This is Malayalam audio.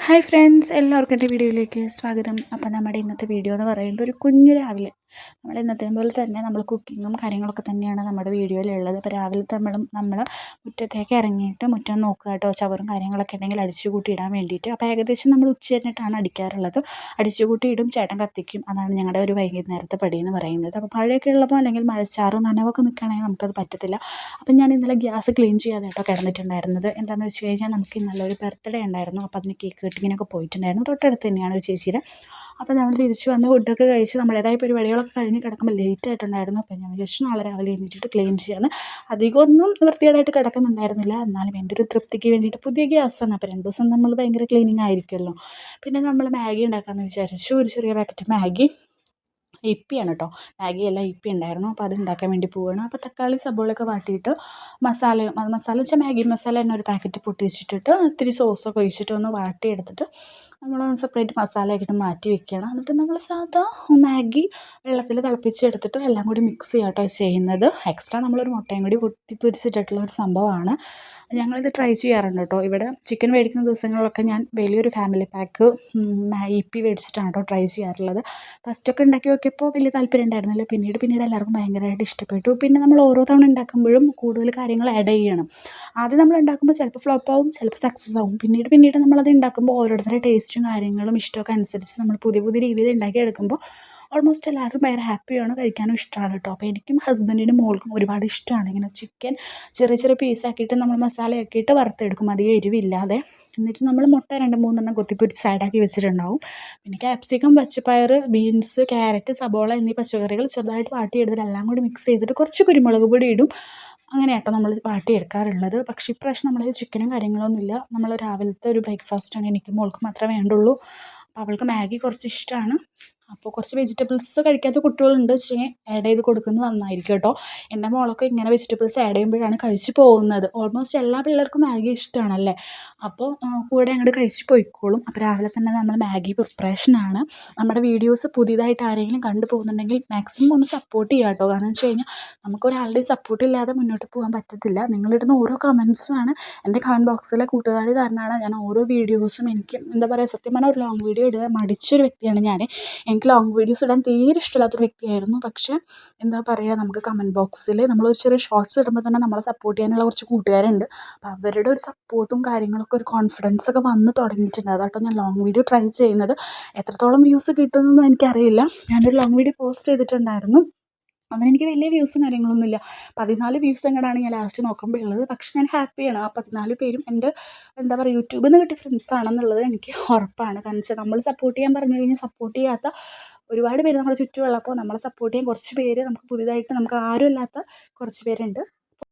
ഹായ് ഫ്രണ്ട്സ്, എല്ലാവർക്കും എൻ്റെ വീഡിയോയിലേക്ക് സ്വാഗതം. അപ്പോൾ നമ്മുടെ ഇന്നത്തെ വീഡിയോ എന്ന് പറയുന്നത് ഒരു കുഞ്ഞു രാവിലെ നമ്മൾ ഇന്നത്തെ പോലെ തന്നെ നമ്മൾ കുക്കിങ്ങും കാര്യങ്ങളൊക്കെ തന്നെയാണ് നമ്മുടെ വീഡിയോയിലുള്ളത്. അപ്പോൾ രാവിലെ നമ്മൾ മുറ്റത്തേക്ക് ഇറങ്ങിയിട്ട് മുറ്റം നോക്കുക കേട്ടോ, ചവറും കാര്യങ്ങളൊക്കെ ഉണ്ടെങ്കിൽ അടിച്ചു കൂട്ടി ഇടാൻ വേണ്ടിയിട്ട്. അപ്പോൾ ഏകദേശം നമ്മൾ ഉച്ച കഴിഞ്ഞിട്ടാണ് അടിക്കാറുള്ളത്. അടിച്ചു കൂട്ടി ഇടും, ചേട്ടൻ കത്തിക്കും. അതാണ് ഞങ്ങളുടെ ഒരു വൈകുന്നേരത്തെ പടി എന്ന് പറയുന്നത്. അപ്പോൾ മഴയൊക്കെ ഉള്ളപ്പോൾ അല്ലെങ്കിൽ മഴച്ചാറ് നനവൊക്കെ നിൽക്കുകയാണെങ്കിൽ നമുക്കത് പറ്റത്തില്ല. അപ്പം ഞാൻ ഇന്നലെ ഗ്യാസ് ക്ലീൻ ചെയ്യാതെ കേട്ടോ കിടന്നിട്ടുണ്ടായിരുന്നത്. എന്താണെന്ന് വെച്ച് കഴിഞ്ഞാൽ നമുക്ക് നല്ലൊരു ബർത്ത്ഡേ ഉണ്ടായിരുന്നു. അപ്പോൾ അതിന് കേക്ക് കട്ടിങ്ങിനൊക്കെ പോയിട്ടുണ്ടായിരുന്നു. തൊട്ടടുത്ത് തന്നെയാണ് ഒരു ചേച്ചിയുടെ. അപ്പോൾ നമ്മൾ തിരിച്ച് വന്ന് ഫുഡൊക്കെ കഴിച്ച് നമ്മുടേതായ പരിപാടികളൊക്കെ കഴിഞ്ഞ് കിടക്കുമ്പോൾ ലേറ്റ് ആയിട്ടുണ്ടായിരുന്നു. അപ്പോൾ ഞാൻ വിചാരിച്ചു നാളെ രാവിലെ എണീറ്റിട്ട് ക്ലീൻ ചെയ്യാമെന്ന്. അധികമൊന്നും വൃത്തികേടായിട്ട് കിടക്കുന്നുണ്ടായിരുന്നില്ല. എന്നാലും എൻ്റെ ഒരു തൃപ്തിക്ക് വേണ്ടിയിട്ട് പുതിയ ഗ്യാസാണ്. അപ്പോൾ 2 ദിവസം നമ്മൾ ഭയങ്കര ക്ലീനിങ് ആയിരിക്കുമല്ലോ. പിന്നെ നമ്മൾ മാഗി ഉണ്ടാക്കാമെന്ന് വിചാരിച്ചു. ഒരു ചെറിയ പാക്കറ്റ് മാഗി, യിപ്പിയാണ് കേട്ടോ, മാഗിയല്ല യിപ്പി ഉണ്ടായിരുന്നു. അപ്പോൾ അത് ഉണ്ടാക്കാൻ വേണ്ടി പോവുകയാണ്. അപ്പോൾ തക്കാളി സബോളയൊക്കെ വാട്ടിയിട്ട് മസാല വെച്ചാൽ മാഗി മസാല തന്നെ ഒരു പാക്കറ്റ് പൊട്ടിച്ചിട്ടിട്ട് ഇത്തിരി സോസൊക്കെ ഒഴിച്ചിട്ട് ഒന്ന് വാട്ടിയെടുത്തിട്ട് നമ്മൾ സെപ്പറേറ്റ് മസാല ആക്കിയിട്ട് മാറ്റി വെക്കുകയാണ്. എന്നിട്ട് നമ്മൾ സാധാ മാഗി വെള്ളത്തിൽ തിളപ്പിച്ചെടുത്തിട്ട് എല്ലാം കൂടി മിക്സ് ചെയ്യുക കേട്ടോ ചെയ്യുന്നത്. എക്സ്ട്രാ നമ്മളൊരു മുട്ടയും കൂടി പൊട്ടിപ്പൊരിച്ചിട്ടുള്ള ഒരു സംഭവമാണ്. ഞങ്ങളിത് ട്രൈ ചെയ്യാറുണ്ട് കേട്ടോ. ഇവിടെ ചിക്കൻ മേടിക്കുന്ന ദിവസങ്ങളിലൊക്കെ ഞാൻ വലിയൊരു ഫാമിലി പാക്ക് യിപ്പി മേടിച്ചിട്ടാണ് കേട്ടോ ട്രൈ ചെയ്യാറുള്ളത്. ഫസ്റ്റൊക്കെ ഉണ്ടാക്കി നോക്കിയപ്പോൾ വലിയ താല്പര്യം ഉണ്ടായിരുന്നില്ല. പിന്നീട് എല്ലാവർക്കും ഭയങ്കരമായിട്ട് ഇഷ്ടപ്പെട്ടു. പിന്നെ നമ്മൾ ഓരോ തവണ ഉണ്ടാക്കുമ്പോഴും കൂടുതൽ കാര്യങ്ങൾ ആഡ് ചെയ്യണം. ആദ്യം നമ്മൾ ഉണ്ടാക്കുമ്പോൾ ചിലപ്പോൾ ഫ്ലോപ്പ് ആവും, ചിലപ്പോൾ സക്സസ് ആവും. പിന്നീട് നമ്മളത് ഉണ്ടാക്കുമ്പോൾ ഓരോരുത്തരുടെ ടേസ്റ്റും കാര്യങ്ങളും ഇഷ്ടമൊക്കെ അനുസരിച്ച് നമ്മൾ പുതിയ രീതിയിൽ ഉണ്ടാക്കിയെടുക്കുമ്പോൾ ഓൾമോസ്റ്റ് എല്ലാവർക്കും ഭയങ്കര ഹാപ്പിയാണ്, കഴിക്കാനും ഇഷ്ടമാണ് കേട്ടോ. അപ്പോൾ എനിക്കും ഹസ്ബൻഡിനും മോൾക്കും ഒരുപാട് ഇഷ്ടമാണ് ഇങ്ങനെ ചിക്കൻ ചെറിയ പീസാക്കിയിട്ട് നമ്മൾ മസാലയാക്കിയിട്ട് വറുത്തെടുക്കും, അധികം എരിവില്ലാതെ. എന്നിട്ട് നമ്മൾ മുട്ട 2-3 കൊത്തിപ്പൊരിച്ച് സൈഡാക്കി വെച്ചിട്ടുണ്ടാവും. പിന്നെ ക്യാപ്സിക്കം, പച്ചപ്പയർ, ബീൻസ്, ക്യാരറ്റ്, സബോള എന്നീ പച്ചക്കറികൾ ചെറുതായിട്ട് വാട്ടിയെടുത്തിട്ട് എല്ലാം കൂടി മിക്സ് ചെയ്തിട്ട് കുറച്ച് കുരുമുളക് പൊടി ഇടും. അങ്ങനെ കേട്ടോ നമ്മൾ വാട്ടിയെടുക്കാറുള്ളത്. പക്ഷേ ഇപ്രാവശ്യം നമ്മൾ ചിക്കനും കാര്യങ്ങളൊന്നുമില്ല. നമ്മൾ രാവിലത്തെ ഒരു ബ്രേക്ക്ഫാസ്റ്റാണ് എനിക്കും മോൾക്കും മാത്രമേ വേണ്ടുള്ളൂ. അപ്പോൾ അവൾക്ക് മാഗി കുറച്ച് ഇഷ്ടമാണ്. അപ്പോൾ കുറച്ച് വെജിറ്റബിൾസ് കഴിക്കാത്ത കുട്ടികളുണ്ട് വെച്ചെങ്കിൽ ആഡ് ചെയ്ത് കൊടുക്കുന്നത് നന്നായിരിക്കും കേട്ടോ. എൻ്റെ മോളൊക്കെ ഇങ്ങനെ വെജിറ്റബിൾസ് ആഡ് ചെയ്യുമ്പോഴാണ് കഴിച്ച് പോകുന്നത്. ഓൾമോസ്റ്റ് എല്ലാ പിള്ളേർക്കും മാഗി ഇഷ്ടമാണല്ലേ. അപ്പോൾ കൂടെ അങ്ങോട്ട് കഴിച്ച് പോയിക്കോളും. അപ്പോൾ രാവിലെ തന്നെ നമ്മൾ മാഗി പ്രിപ്പറേഷനാണ്. നമ്മുടെ വീഡിയോസ് പുതിയതായിട്ട് ആരെങ്കിലും കണ്ടു പോകുന്നുണ്ടെങ്കിൽ മാക്സിമം ഒന്ന് സപ്പോർട്ട് ചെയ്യുക കേട്ടോ. കാരണം വെച്ച് കഴിഞ്ഞാൽ നമുക്കൊരാളുടെയും സപ്പോർട്ടില്ലാതെ മുന്നോട്ട് പോകാൻ പറ്റത്തില്ല. നിങ്ങളിടുന്ന ഓരോ കമൻസുമാണ് എൻ്റെ കമൻറ്റ് ബോക്സിലെ കൂട്ടുകാർ കാരണമാണ് ഞാൻ ഓരോ വീഡിയോസും, എനിക്ക് എന്താ പറയുക, സത്യം പറഞ്ഞാൽ ഒരു ലോങ് വീഡിയോ ഇടുക മടിച്ചൊരു വ്യക്തിയാണ് ഞാൻ. എനിക്ക് ലോങ് വീഡിയോസ് ഇടാൻ തീരെ ഇഷ്ടമില്ലാത്തൊരു വ്യക്തിയായിരുന്നു. പക്ഷേ എന്താ പറയുക, നമുക്ക് കമൻറ്റ് ബോക്സിൽ നമ്മളൊരു ചെറിയ ഷോർട്സ് ഇടുമ്പോൾ തന്നെ നമ്മളെ സപ്പോർട്ട് ചെയ്യാനുള്ള കുറച്ച് കൂട്ടുകാരുണ്ട്. അപ്പോൾ അവരുടെ ഒരു സപ്പോർട്ടും കാര്യങ്ങളൊക്കെ ഒരു കോൺഫിഡൻസൊക്കെ വന്ന് തുടങ്ങിയിട്ടുണ്ട്. അതാട്ടോ ഞാൻ ലോങ് വീഡിയോ ട്രൈ ചെയ്യുന്നത്. എത്രത്തോളം വ്യൂസ് കിട്ടുമെന്നൊന്നും എനിക്കറിയില്ല. ഞാനൊരു ലോങ് വീഡിയോ പോസ്റ്റ് ചെയ്തിട്ടുണ്ടായിരുന്നു. അതിനെനിക്ക് വലിയ വ്യൂസും കാര്യങ്ങളൊന്നുമില്ല. 14 വ്യൂസ് എങ്ങനെയാണ് ഞാൻ ലാസ്റ്റ് നോക്കുമ്പോൾ ഉള്ളത്. പക്ഷേ ഞാൻ ഹാപ്പിയാണ്. ആ 14 പേരും എൻ്റെ എന്താ പറയുക യൂട്യൂബിൽ നിന്ന് കിട്ടിയ ഫ്രണ്ട്സാണെന്നുള്ളത് എനിക്ക് ഉറപ്പാണ്. കാരണം വെച്ചാൽ നമ്മൾ സപ്പോർട്ട് ചെയ്യാൻ പറഞ്ഞു കഴിഞ്ഞാൽ സപ്പോർട്ട് ചെയ്യാത്ത ഒരുപാട് പേര് നമ്മുടെ ചുറ്റുമുള്ളപ്പോൾ നമ്മളെ സപ്പോർട്ട് ചെയ്യാൻ കുറച്ച് പേര് നമുക്ക് പുതിയതായിട്ട് നമുക്ക് ആരും ഇല്ലാത്ത കുറച്ച് പേരുണ്ട്.